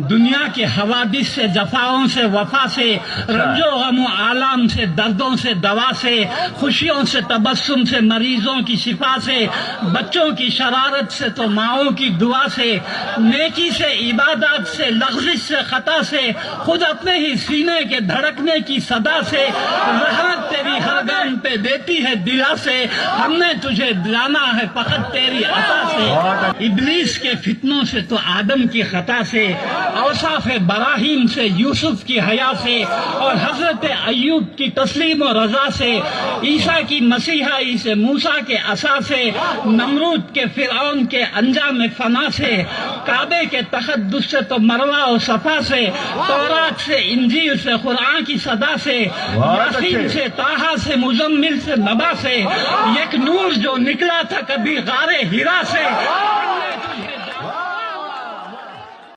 दुनिया के हवादिस से, जफाओं से, वफा से, रंजो गम आलाम से, दर्दों से दवा से, खुशियों से तबस्सुम से, मरीजों की शिफा से, बच्चों की शरारत से तो माओं की दुआ से, नेकी से, इबादत से, लग़्ज़िश से, खता से, खुद अपने ही सीने के धड़कने की सदा से, रहमत तेरी हर गम पे देती है दिला से, हमने तुझे जाना है फकत तेरी अता से। इब्लीस के फितनों से तो आदम की खता से, औसाफ बराहीम से, यूसुफ की हया से, और हजरत अय्यूब की तस्लीम और रजा से, ईसा की मसीहाई से, मूसा के असा से, नमरूद के फिरौन के अंजाम फना से, काबे के तक़द्दुस से तो मरवा और सफा से, तौरात से, इंजील से, कुरान की सदा से, यासीन से, ताहा से, मुजम्मिल से, नबा से, एक नूर जो निकला था कभी गारे हिरा से,